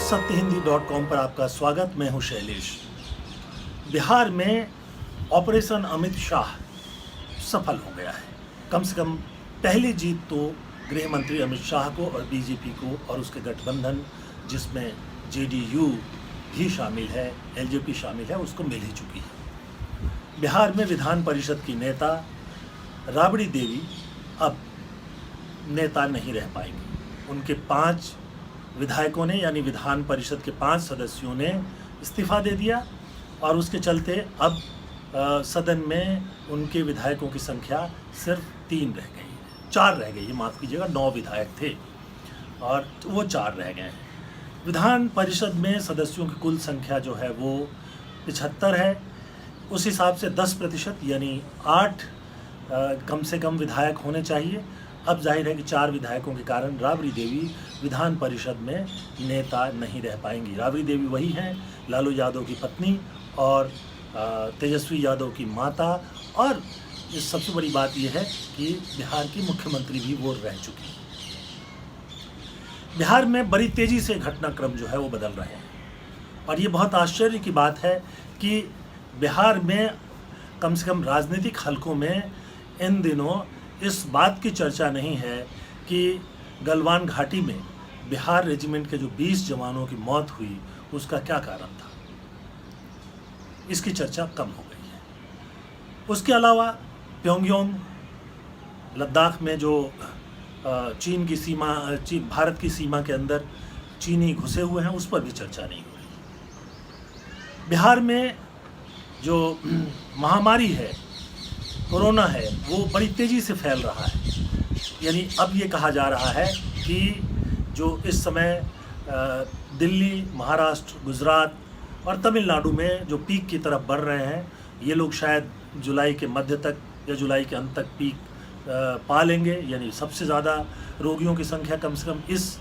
सत्यहिंदी.com पर आपका स्वागत। मैं हूं शैलेश। बिहार में ऑपरेशन अमित शाह सफल हो गया है। कम से कम पहली जीत तो गृह मंत्री अमित शाह को और बीजेपी को और उसके गठबंधन जिसमें जेडीयू भी शामिल है, एलजेपी शामिल है, उसको मिल ही चुकी है। बिहार में विधान परिषद की नेता राबड़ी देवी अब नेता नहीं रह पाएंगी। उनके 5 विधायकों ने यानी विधान परिषद के 5 सदस्यों ने इस्तीफा दे दिया और उसके चलते अब सदन में उनके विधायकों की संख्या सिर्फ 3 रह गई, 4 रह गई, माफ़ कीजिएगा, 9 विधायक थे और वो 4 रह गए हैं। विधान परिषद में सदस्यों की कुल संख्या जो है वो 75 है। उस हिसाब से 10% यानी 8 कम से कम विधायक होने चाहिए। अब जाहिर है कि 4 विधायकों के कारण राबड़ी देवी विधान परिषद में नेता नहीं रह पाएंगी। राबड़ी देवी वही हैं, लालू यादव की पत्नी और तेजस्वी यादव की माता, और इस सबसे बड़ी बात यह है कि बिहार की मुख्यमंत्री भी वो रह चुकी हैं। बिहार में बड़ी तेज़ी से घटनाक्रम जो है वो बदल रहे हैं और ये बहुत आश्चर्य की बात है कि बिहार में कम से कम राजनीतिक हलकों में इन दिनों इस बात की चर्चा नहीं है कि गलवान घाटी में बिहार रेजिमेंट के जो 20 जवानों की मौत हुई उसका क्या कारण था। इसकी चर्चा कम हो गई है। उसके अलावा प्योंगयांग लद्दाख में जो चीन की सीमा, भारत की सीमा के अंदर चीनी घुसे हुए हैं, उस पर भी चर्चा नहीं हो रही। बिहार में जो महामारी है, कोरोना है, वो बड़ी तेज़ी से फैल रहा है। यानी अब ये कहा जा रहा है कि जो इस समय दिल्ली, महाराष्ट्र, गुजरात और तमिलनाडु में जो पीक की तरफ बढ़ रहे हैं, ये लोग शायद जुलाई के मध्य तक या जुलाई के अंत तक पीक पा लेंगे। यानी सबसे ज़्यादा रोगियों की संख्या कम से कम इस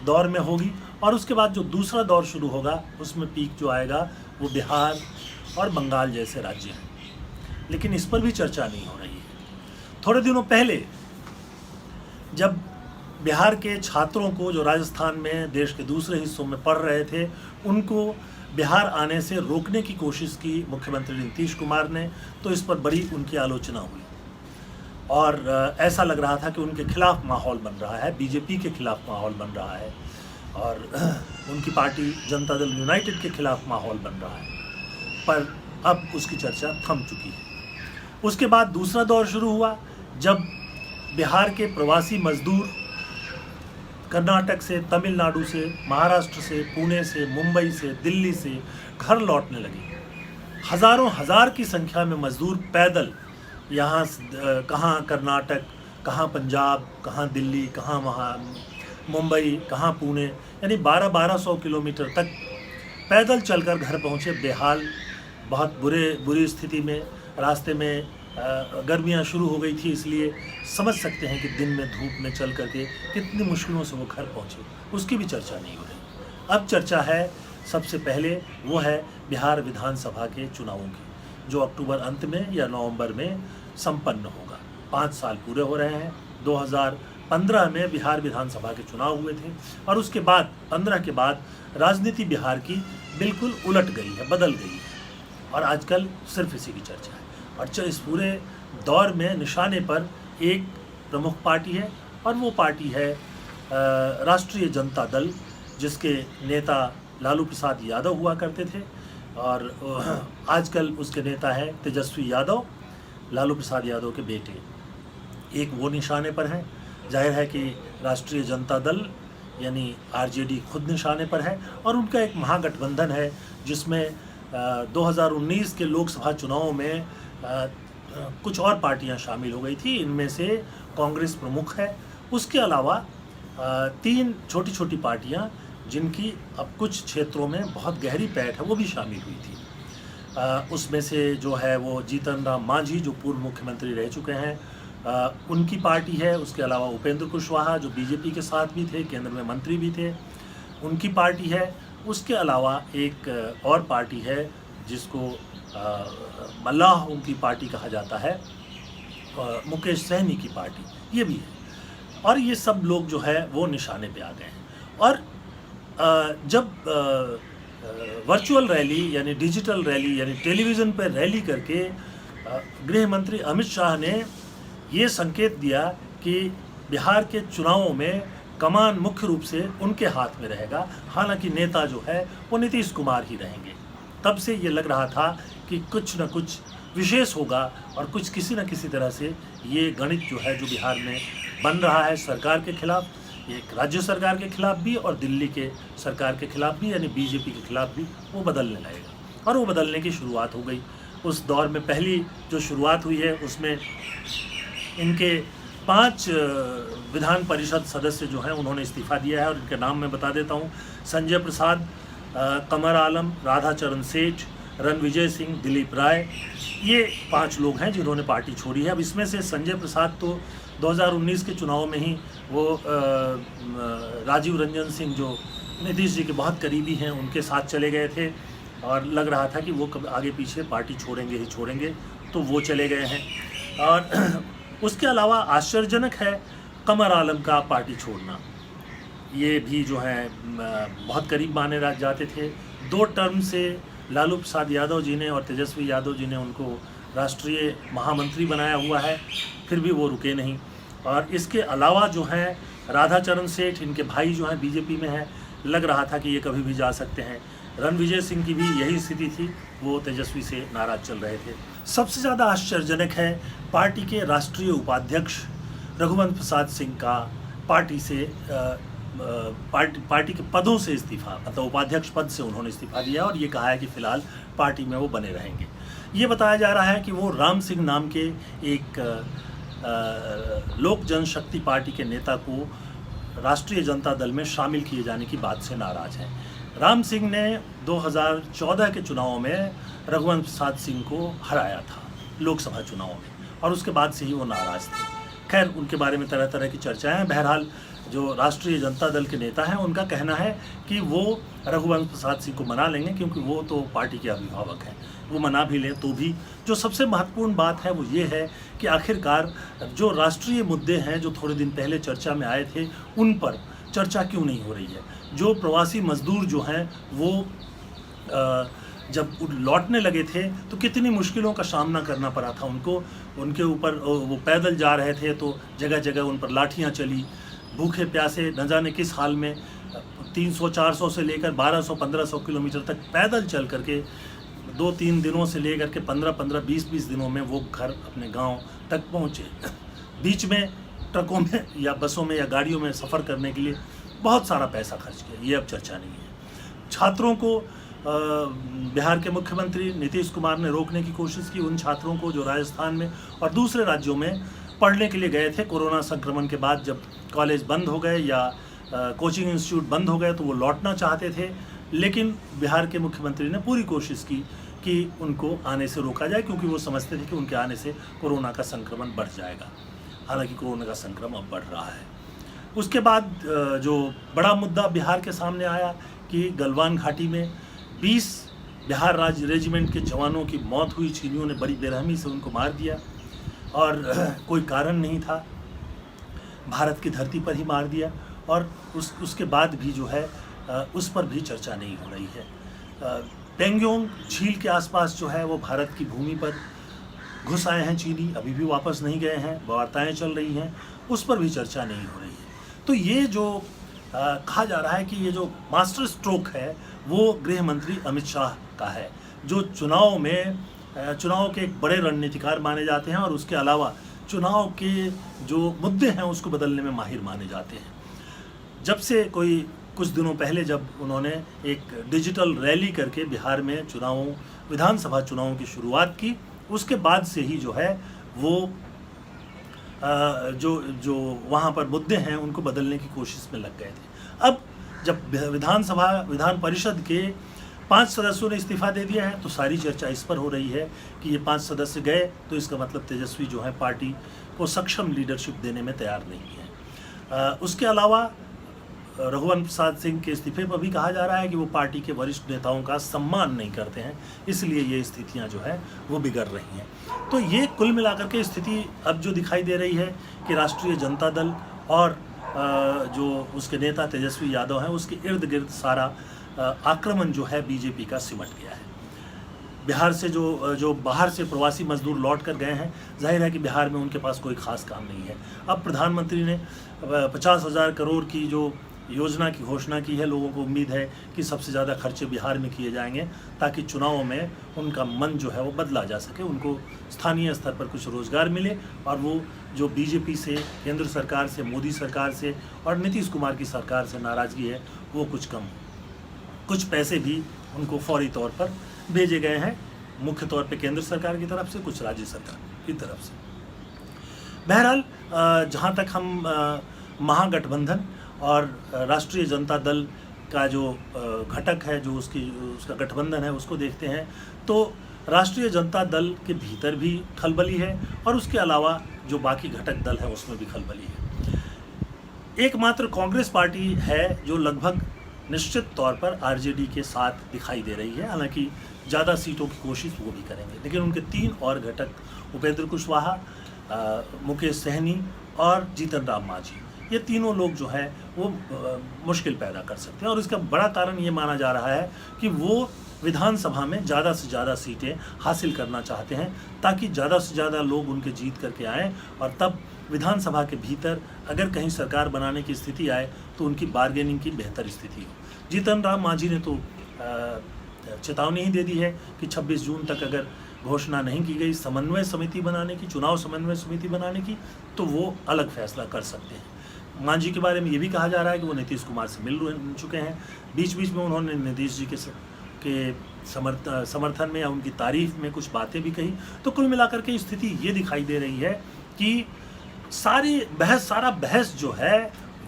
दौर में होगी और उसके बाद जो दूसरा दौर शुरू होगा उसमें पीक जो आएगा वो बिहार और बंगाल जैसे राज्य हैं। लेकिन इस पर भी चर्चा नहीं हो रही है। थोड़े दिनों पहले जब बिहार के छात्रों को जो राजस्थान में देश के दूसरे हिस्सों में पढ़ रहे थे उनको बिहार आने से रोकने की कोशिश की मुख्यमंत्री नीतीश कुमार ने, तो इस पर बड़ी उनकी आलोचना हुई और ऐसा लग रहा था कि उनके खिलाफ माहौल बन रहा है, बीजेपी के खिलाफ माहौल बन रहा है और उनकी पार्टी जनता दल यूनाइटेड के खिलाफ माहौल बन रहा है। पर अब उसकी चर्चा थम चुकी है। उसके बाद दूसरा दौर शुरू हुआ जब बिहार के प्रवासी मजदूर कर्नाटक से, तमिलनाडु से, महाराष्ट्र से, पुणे से, मुंबई से, दिल्ली से घर लौटने लगे। हज़ारों हजार की संख्या में मजदूर पैदल यहाँ कहाँ कर्नाटक, कहाँ पंजाब, कहाँ दिल्ली, कहाँ मुंबई, कहाँ पुणे, यानी 1200 किलोमीटर तक पैदल चलकर घर पहुँचे। बेहाल, बहुत बुरी स्थिति में। रास्ते में गर्मियाँ शुरू हो गई थी, इसलिए समझ सकते हैं कि दिन में धूप में चल करके कितनी मुश्किलों से वो घर पहुँचे। उसकी भी चर्चा नहीं हो रही। अब चर्चा है सबसे पहले वो है बिहार विधानसभा के चुनावों की, जो अक्टूबर अंत में या नवंबर में संपन्न होगा। 5 साल पूरे हो रहे हैं। 2015 में बिहार विधानसभा के चुनाव हुए थे और उसके बाद 15 के बाद राजनीति बिहार की बिल्कुल उलट गई है, बदल गई है और आजकल सिर्फ इसी की चर्चा है। और इस पूरे दौर में निशाने पर एक प्रमुख पार्टी है और वो पार्टी है राष्ट्रीय जनता दल, जिसके नेता लालू प्रसाद यादव हुआ करते थे और आजकल उसके नेता हैं तेजस्वी यादव, लालू प्रसाद यादव के बेटे। एक वो निशाने पर हैं। जाहिर है कि राष्ट्रीय जनता दल यानी आरजेडी खुद निशाने पर है और उनका एक महागठबंधन है जिसमें 2019 के लोकसभा चुनावों में कुछ और पार्टियां शामिल हो गई थी। इनमें से कांग्रेस प्रमुख है। उसके अलावा 3 छोटी छोटी पार्टियां जिनकी अब कुछ क्षेत्रों में बहुत गहरी पैठ है वो भी शामिल हुई थी। उसमें से जो है वो जीतन राम मांझी, जो पूर्व मुख्यमंत्री रह चुके हैं, उनकी पार्टी है। उसके अलावा उपेंद्र कुशवाहा, जो बीजेपी के साथ भी थे, केंद्र में मंत्री भी थे, उनकी पार्टी है। उसके अलावा एक और पार्टी है जिसको मल्लाह उनकी पार्टी कहा जाता है, मुकेश सहनी की पार्टी, ये भी है। और ये सब लोग जो है वो निशाने पे आ गए हैं। और जब वर्चुअल रैली यानी डिजिटल रैली यानी टेलीविज़न पर रैली करके गृह मंत्री अमित शाह ने ये संकेत दिया कि बिहार के चुनावों में कमान मुख्य रूप से उनके हाथ में रहेगा, हालांकि नेता जो है वो नीतीश कुमार ही रहेंगे। तब से ये लग रहा था कि कुछ न कुछ विशेष होगा और कुछ किसी न किसी तरह से ये गणित जो है जो बिहार में बन रहा है सरकार के खिलाफ, एक राज्य सरकार के खिलाफ भी और दिल्ली के सरकार के खिलाफ भी यानी बीजेपी के खिलाफ भी, वो बदलने लगेगा। और वो बदलने की शुरुआत हो गई। उस दौर में पहली जो शुरुआत हुई है उसमें इनके 5 विधान परिषद सदस्य जो हैं उन्होंने इस्तीफ़ा दिया है और इनके नाम मैं बता देता हूँ। संजय प्रसाद, कमर आलम, राधाचरण सेठ, रणविजय सिंह, दिलीप राय, ये 5 लोग हैं जिन्होंने पार्टी छोड़ी है। अब इसमें से संजय प्रसाद तो 2019 के चुनाव में ही वो राजीव रंजन सिंह जो नीतीश जी के बहुत करीबी हैं उनके साथ चले गए थे और लग रहा था कि वो कब आगे पीछे पार्टी छोड़ेंगे ही छोड़ेंगे, तो वो चले गए हैं। और उसके अलावा आश्चर्यजनक है कमर आलम का पार्टी छोड़ना, ये भी जो है बहुत करीब माने जाते थे। 2 टर्म से लालू प्रसाद यादव जी ने और तेजस्वी यादव जी ने उनको राष्ट्रीय महामंत्री बनाया हुआ है, फिर भी वो रुके नहीं। और इसके अलावा जो हैं राधाचरण सेठ, इनके भाई जो हैं बीजेपी में हैं, लग रहा था कि ये कभी भी जा सकते हैं। रणविजय सिंह की भी यही स्थिति थी, वो तेजस्वी से नाराज चल रहे थे। सबसे ज़्यादा आश्चर्यजनक है पार्टी के राष्ट्रीय उपाध्यक्ष रघुवंश प्रसाद सिंह का पार्टी से पार्टी के पदों से इस्तीफा, मतलब उपाध्यक्ष पद से उन्होंने इस्तीफा दिया और ये कहा है कि फ़िलहाल पार्टी में वो बने रहेंगे। ये बताया जा रहा है कि वो राम सिंह नाम के एक लोक जनशक्ति पार्टी के नेता को राष्ट्रीय जनता दल में शामिल किए जाने की बात से नाराज हैं। राम सिंह ने 2014 के चुनाव में रघुवंश प्रसाद सिंह को हराया था लोकसभा चुनाव में और उसके बाद से ही वो नाराज़ थे। खैर, उनके बारे में तरह तरह की चर्चाएं हैं। बहरहाल जो राष्ट्रीय जनता दल के नेता हैं उनका कहना है कि वो रघुवंश प्रसाद सिंह को मना लेंगे क्योंकि वो तो पार्टी के अभिभावक हैं। वो मना भी लें तो भी जो सबसे महत्वपूर्ण बात है वो ये है कि आखिरकार जो राष्ट्रीय मुद्दे हैं जो थोड़े दिन पहले चर्चा में आए थे उन पर चर्चा क्यों नहीं हो रही है। जो प्रवासी मजदूर जो हैं वो जब लौटने लगे थे तो कितनी मुश्किलों का सामना करना पड़ा था उनको, उनके ऊपर वो पैदल जा रहे थे तो जगह जगह उन पर लाठियाँ चली, भूखे प्यासे न जाने किस हाल में 300-400 से लेकर 1200-1500 किलोमीटर तक पैदल चल करके 2-3 दिनों से लेकर के 15-15, 20-20 दिनों में वो घर अपने गांव तक पहुंचे। बीच में ट्रकों में या बसों में या गाड़ियों में सफ़र करने के लिए बहुत सारा पैसा खर्च किया, ये अब चर्चा नहीं है। छात्रों को बिहार के मुख्यमंत्री नीतीश कुमार ने रोकने की कोशिश की, उन छात्रों को जो राजस्थान में और दूसरे राज्यों में पढ़ने के लिए गए थे। कोरोना संक्रमण के बाद जब कॉलेज बंद हो गए या कोचिंग इंस्टीट्यूट बंद हो गए तो वो लौटना चाहते थे, लेकिन बिहार के मुख्यमंत्री ने पूरी कोशिश की कि उनको आने से रोका जाए क्योंकि वो समझते थे कि उनके आने से कोरोना का संक्रमण बढ़ जाएगा। हालांकि कोरोना का संक्रमण अब बढ़ रहा है। उसके बाद जो बड़ा मुद्दा बिहार के सामने आया कि गलवान घाटी में 20 बिहार राज्य रेजिमेंट के जवानों की मौत हुई। चीनियों ने बड़ी बेरहमी से उनको मार दिया और कोई कारण नहीं था, भारत की धरती पर ही मार दिया। और उसके बाद भी जो है उस पर भी चर्चा नहीं हो रही है। पेंगोंग झील के आसपास जो है वो भारत की भूमि पर घुस आए हैं चीनी, अभी भी वापस नहीं गए हैं, वार्ताएं चल रही हैं, उस पर भी चर्चा नहीं हो रही है। तो ये जो कहा जा रहा है कि ये जो मास्टर स्ट्रोक है वो गृह मंत्री अमित शाह का है, जो चुनाव के एक बड़े रणनीतिकार माने जाते हैं और उसके अलावा चुनाव के जो मुद्दे हैं उसको बदलने में माहिर माने जाते हैं। जब से कुछ दिनों पहले जब उन्होंने एक डिजिटल रैली करके बिहार में विधानसभा चुनावों की शुरुआत की, उसके बाद से ही जो है वो जो वहाँ पर मुद्दे हैं उनको बदलने की कोशिश में लग गए थे। अब जब विधान परिषद के 5 सदस्यों ने इस्तीफा दे दिया है तो सारी चर्चा इस पर हो रही है कि ये 5 सदस्य गए तो इसका मतलब तेजस्वी जो है पार्टी को सक्षम लीडरशिप देने में तैयार नहीं है। उसके अलावा रघुवंश प्रसाद सिंह के इस्तीफे पर भी कहा जा रहा है कि वो पार्टी के वरिष्ठ नेताओं का सम्मान नहीं करते हैं, इसलिए ये स्थितियां जो है वो बिगड़ रही हैं। तो ये कुल मिलाकर के स्थिति अब जो दिखाई दे रही है कि राष्ट्रीय जनता दल और जो उसके नेता तेजस्वी यादव हैं उसके इर्द गिर्द सारा आक्रमण जो है बीजेपी का सिमट गया है। बिहार से जो बाहर से प्रवासी मजदूर लौट कर गए हैं, जाहिर है कि बिहार में उनके पास कोई खास काम नहीं है। अब प्रधानमंत्री ने 50,000 करोड़ की जो योजना की घोषणा की है, लोगों को उम्मीद है कि सबसे ज़्यादा खर्चे बिहार में किए जाएंगे ताकि चुनावों में उनका मन जो है वो बदला जा सके, उनको स्थानीय स्तर पर कुछ रोज़गार मिले और वो जो बीजेपी से, केंद्र सरकार से, मोदी सरकार से और नीतीश कुमार की सरकार से नाराज़गी है वो कुछ कम हो। कुछ पैसे भी उनको फौरी तौर पर भेजे गए हैं, मुख्य तौर पे केंद्र सरकार की तरफ से, कुछ राज्य सरकार की तरफ से। बहरहाल जहाँ तक हम महागठबंधन और राष्ट्रीय जनता दल का जो घटक है, जो उसका गठबंधन है, उसको देखते हैं तो राष्ट्रीय जनता दल के भीतर भी खलबली है और उसके अलावा जो बाकी घटक दल है उसमें भी खलबली है। एकमात्र कांग्रेस पार्टी है जो लगभग निश्चित तौर पर आरजेडी के साथ दिखाई दे रही है, हालांकि ज़्यादा सीटों की कोशिश वो भी करेंगे, लेकिन उनके 3 और घटक उपेंद्र कुशवाहा, मुकेश सहनी और जीतन राम मांझी, ये तीनों लोग जो है वो मुश्किल पैदा कर सकते हैं। और इसका बड़ा कारण ये माना जा रहा है कि वो विधानसभा में ज़्यादा से ज़्यादा सीटें हासिल करना चाहते हैं ताकि ज़्यादा से ज़्यादा लोग उनके जीत करके आएँ और तब विधानसभा के भीतर अगर कहीं सरकार बनाने की स्थिति आए तो उनकी बार्गेनिंग की बेहतर स्थिति हो। जीतन राम मांझी ने तो चेतावनी ही दे दी है कि 26 जून तक अगर घोषणा नहीं की गई समन्वय समिति बनाने की, चुनाव समन्वय समिति बनाने की, तो वो अलग फैसला कर सकते हैं। मांझी के बारे में ये भी कहा जा रहा है कि वो नीतीश कुमार से मिल चुके हैं। बीच बीच में उन्होंने नीतीश जी के समर्थन में या उनकी तारीफ में कुछ बातें भी कही। तो कुल मिलाकर के स्थिति ये दिखाई दे रही है कि सारा बहस जो है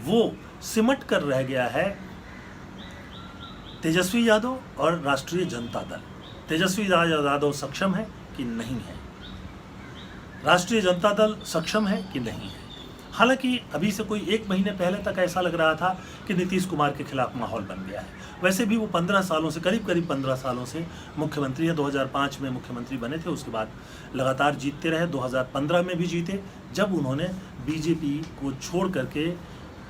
वो सिमट कर रह गया है तेजस्वी यादव और राष्ट्रीय जनता दल। तेजस्वी यादव सक्षम है कि नहीं है, राष्ट्रीय जनता दल सक्षम है कि नहीं है। हालांकि अभी से कोई 1 महीने पहले तक ऐसा लग रहा था कि नीतीश कुमार के खिलाफ माहौल बन गया है। वैसे भी वो 15 सालों से, करीब 15 सालों से मुख्यमंत्री है। 2005 में मुख्यमंत्री बने थे, उसके बाद लगातार जीतते रहे। 2015 में भी जीते, जब उन्होंने बीजेपी को छोड़ करके,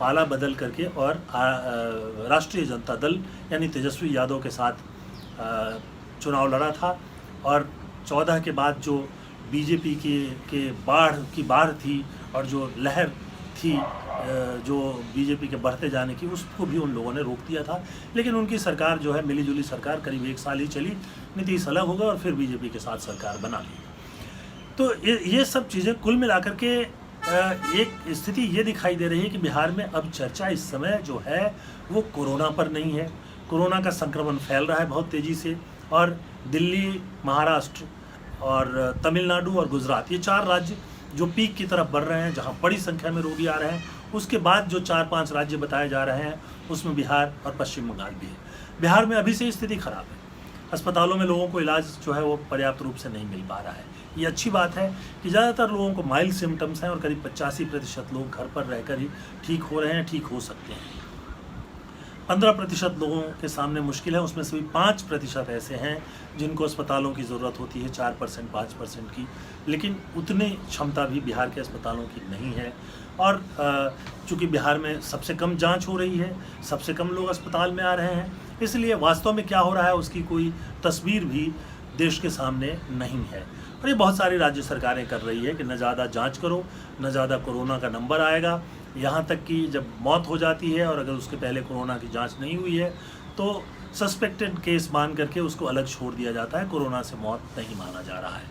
पाला बदल करके और राष्ट्रीय जनता दल यानी तेजस्वी यादव के साथ चुनाव लड़ा था। और 14 के बाद जो बीजेपी के बाढ़ थी और जो लहर थी जो बीजेपी के बढ़ते जाने की, उसको भी उन लोगों ने रोक दिया था। लेकिन उनकी सरकार जो है, मिलीजुली सरकार करीब 1 साल ही चली, नीतीश अलग हो गए और फिर बीजेपी के साथ सरकार बना ली। तो ये सब चीज़ें कुल मिलाकर के एक स्थिति ये दिखाई दे रही है कि बिहार में अब चर्चा इस समय जो है वो कोरोना पर नहीं है। कोरोना का संक्रमण फैल रहा है बहुत तेज़ी से और दिल्ली, महाराष्ट्र और तमिलनाडु और गुजरात, ये 4 राज्य जो पीक की तरफ बढ़ रहे हैं, जहां बड़ी संख्या में रोगी आ रहे हैं। उसके बाद जो 4-5 राज्य बताए जा रहे हैं उसमें बिहार और पश्चिम बंगाल भी है। बिहार में अभी से स्थिति खराब है, अस्पतालों में लोगों को इलाज जो है वो पर्याप्त रूप से नहीं मिल पा रहा है। ये अच्छी बात है कि ज़्यादातर लोगों को माइल्ड सिम्टम्स हैं और करीब 85% लोग घर पर रहकर ही ठीक हो रहे हैं, ठीक हो सकते हैं। 15% लोगों के सामने मुश्किल है, उसमें से भी 5% ऐसे हैं जिनको अस्पतालों की ज़रूरत होती है, 4%, 5% की। लेकिन उतनी क्षमता भी बिहार के अस्पतालों की नहीं है। और चूँकि बिहार में सबसे कम जांच हो रही है, सबसे कम लोग अस्पताल में आ रहे हैं, इसलिए वास्तव में क्या हो रहा है उसकी कोई तस्वीर भी देश के सामने नहीं है। और ये बहुत सारी राज्य सरकारें कर रही है कि न ज़्यादा जांच करो, न ज़्यादा कोरोना का नंबर आएगा। यहाँ तक कि जब मौत हो जाती है और अगर उसके पहले कोरोना की जांच नहीं हुई है तो सस्पेक्टेड केस मान करके उसको अलग छोड़ दिया जाता है, कोरोना से मौत नहीं माना जा रहा है।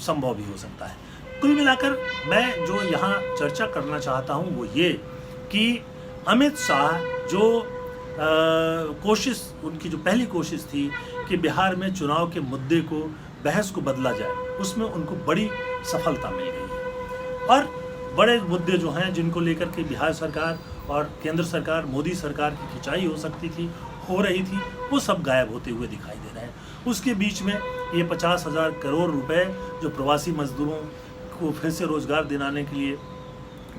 संभव भी हो सकता है। कुल मिलाकर मैं जो यहाँ चर्चा करना चाहता हूँ वो ये कि अमित शाह जो कोशिश, उनकी जो पहली कोशिश थी कि बिहार में चुनाव के मुद्दे को, बहस को बदला जाए, उसमें उनको बड़ी सफलता मिल गई है। और बड़े मुद्दे जो हैं जिनको लेकर के बिहार सरकार और केंद्र सरकार, मोदी सरकार की खिंचाई हो सकती थी, हो रही थी, वो सब गायब होते हुए दिखाई दे रहे हैं। उसके बीच में ये 50,000 करोड़ रुपए जो प्रवासी मजदूरों को फिर से रोज़गार दिलाने के लिए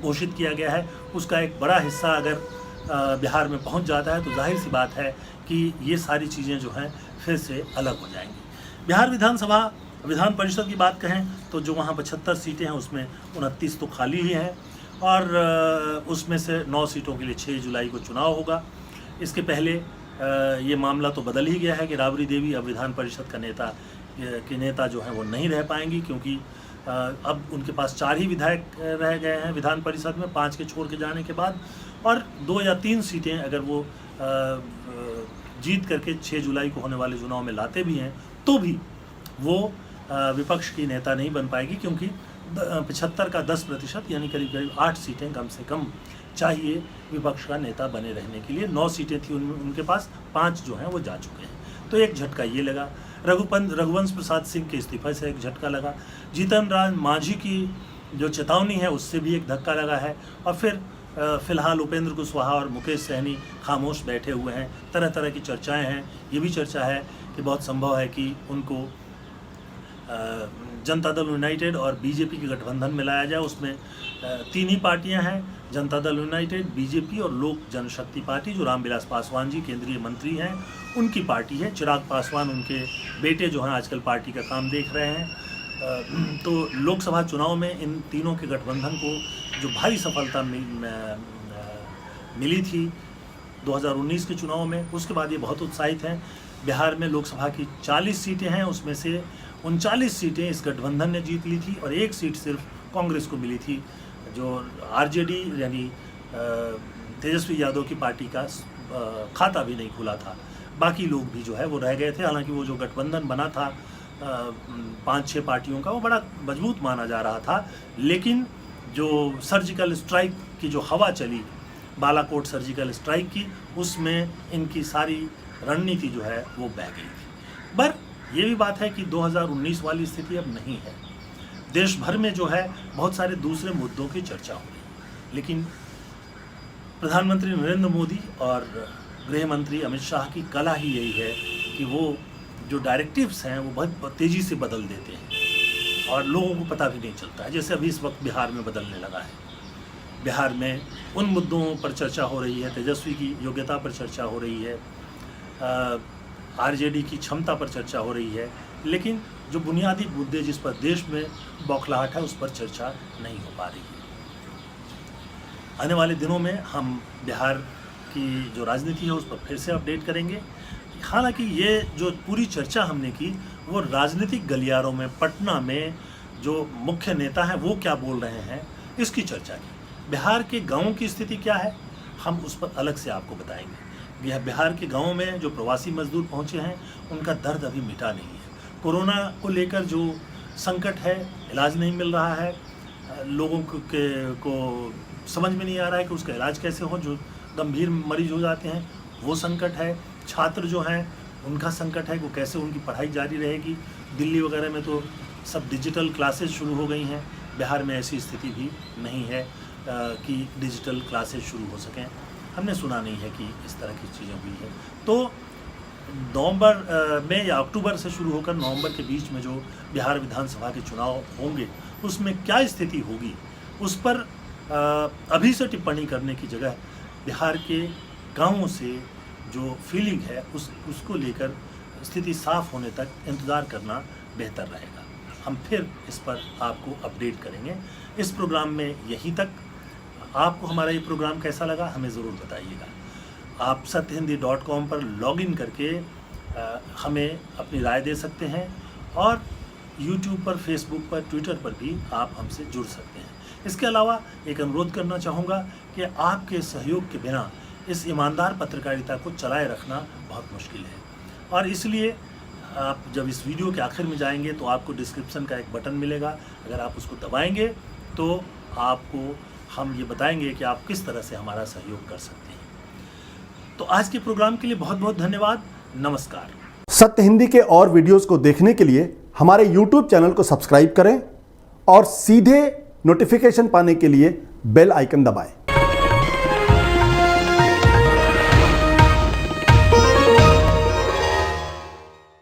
घोषित किया गया है, उसका एक बड़ा हिस्सा अगर बिहार में पहुंच जाता है तो जाहिर सी बात है कि ये सारी चीज़ें जो हैं फिर से अलग हो जाएंगी। बिहार विधान परिषद की बात कहें तो जो वहाँ 75 सीटें हैं उसमें 29 तो खाली ही हैं और उसमें से 9 सीटों के लिए 6 जुलाई को चुनाव होगा। इसके पहले ये मामला तो बदल ही गया है कि राबड़ी देवी अब विधान परिषद का नेता जो हैं वो नहीं रह पाएंगी, क्योंकि अब उनके पास 4 ही विधायक रह गए हैं विधान परिषद में 5 के छोड़ के जाने के बाद, और 2 या 3 सीटें अगर वो जीत करके 6 जुलाई को होने वाले चुनाव में लाते भी हैं तो भी वो विपक्ष की नेता नहीं बन पाएगी, क्योंकि 75 का 10% यानी करीब करीब 8 सीटें कम से कम चाहिए विपक्ष का नेता बने रहने के लिए। 9 सीटें थी उनके पास, 5 जो हैं वो जा चुके हैं। तो एक झटका ये लगा। रघुवंश प्रसाद सिंह के इस्तीफे से एक झटका लगा। जीतन राम मांझी की जो चेतावनी है उससे भी एक धक्का लगा है। और फिर फिलहाल उपेंद्र कुशवाहा और मुकेश सहनी खामोश बैठे हुए हैं। तरह तरह की चर्चाएं हैं। ये भी चर्चा है कि बहुत संभव है कि उनको जनता दल यूनाइटेड और बीजेपी के गठबंधन में लाया जाए। उसमें 3 ही पार्टियां हैं, जनता दल यूनाइटेड, बीजेपी और लोक जनशक्ति पार्टी, जो रामविलास पासवान जी केंद्रीय मंत्री हैं उनकी पार्टी है। चिराग पासवान उनके बेटे जो हैं आजकल पार्टी का काम देख रहे हैं। तो लोकसभा चुनाव में इन तीनों के गठबंधन को जो भारी सफलता मिली थी 2019 के चुनाव में, उसके बाद ये बहुत उत्साहित हैं। बिहार में लोकसभा की 40 सीटें हैं, उसमें से 39 सीटें इस गठबंधन ने जीत ली थी और 1 सीट सिर्फ कांग्रेस को मिली थी, जो आरजेडी यानी तेजस्वी यादव की पार्टी का खाता भी नहीं खुला था। बाकी लोग भी जो है वो रह गए थे। हालांकि वो जो गठबंधन बना था 5-6 पार्टियों का, वो बड़ा मजबूत माना जा रहा था, लेकिन जो सर्जिकल स्ट्राइक की जो हवा चली, बालाकोट सर्जिकल स्ट्राइक की, उसमें इनकी सारी रणनीति जो है वो बह गई थी। पर ये भी बात है कि 2019 वाली स्थिति अब नहीं है। देश भर में जो है बहुत सारे दूसरे मुद्दों की चर्चा हो रही है, लेकिन प्रधानमंत्री नरेंद्र मोदी और गृह मंत्री अमित शाह की कला ही यही है कि वो जो डायरेक्टिव्स हैं वो बहुत तेज़ी से बदल देते हैं और लोगों को पता भी नहीं चलता है। जैसे अभी इस वक्त बिहार में बदलने लगा है। बिहार में उन मुद्दों पर चर्चा हो रही है, तेजस्वी की योग्यता पर चर्चा हो रही है, आरजेडी की क्षमता पर चर्चा हो रही है, लेकिन जो बुनियादी मुद्दे जिस पर देश में बौखलाहट है उस पर चर्चा नहीं हो पा रही है। आने वाले दिनों में हम बिहार की जो राजनीति है उस पर फिर से अपडेट करेंगे। हालांकि ये जो पूरी चर्चा हमने की वो राजनीतिक गलियारों में, पटना में जो मुख्य नेता हैं वो क्या बोल रहे हैं इसकी चर्चा की। बिहार के गाँवों की स्थिति क्या है हम उस पर अलग से आपको बताएंगे। यह बिहार के गाँवों में जो प्रवासी मजदूर पहुँचे हैं उनका दर्द अभी मिटा नहीं है। कोरोना को लेकर जो संकट है, इलाज नहीं मिल रहा है, लोगों को समझ में नहीं आ रहा है कि उसका इलाज कैसे हो, जो गंभीर मरीज हो जाते हैं वो संकट है। छात्र जो हैं उनका संकट है, वो कैसे उनकी पढ़ाई जारी रहेगी। दिल्ली वगैरह में तो सब डिजिटल क्लासेस शुरू हो गई हैं, बिहार में ऐसी स्थिति भी नहीं है कि डिजिटल क्लासेस शुरू हो सकें। हमने सुना नहीं है कि इस तरह की चीज़ें हुई है। तो नवंबर में या अक्टूबर से शुरू होकर नवंबर के बीच में जो बिहार विधानसभा के चुनाव होंगे उसमें क्या स्थिति होगी उस पर अभी से टिप्पणी करने की जगह बिहार के गाँवों से जो फीलिंग है उसको लेकर स्थिति साफ होने तक इंतज़ार करना बेहतर रहेगा। हम फिर इस पर आपको अपडेट करेंगे। इस प्रोग्राम में यहीं तक। आपको हमारा ये प्रोग्राम कैसा लगा हमें ज़रूर बताइएगा। आप satyhindi.com पर लॉगिन करके हमें अपनी राय दे सकते हैं और YouTube पर, Facebook पर, Twitter पर भी आप हमसे जुड़ सकते हैं। इसके अलावा एक अनुरोध करना चाहूँगा कि आपके सहयोग के बिना इस ईमानदार पत्रकारिता को चलाए रखना बहुत मुश्किल है, और इसलिए आप जब इस वीडियो के आखिर में जाएंगे तो आपको डिस्क्रिप्शन का एक बटन मिलेगा। अगर आप उसको दबाएंगे तो आपको हम ये बताएंगे कि आप किस तरह से हमारा सहयोग कर सकते हैं। तो आज के प्रोग्राम के लिए बहुत बहुत धन्यवाद। नमस्कार। सत्य हिंदी के और वीडियोस को देखने के लिए हमारे YouTube चैनल को सब्सक्राइब करें और सीधे नोटिफिकेशन पाने के लिए बेल आइकन दबाएं।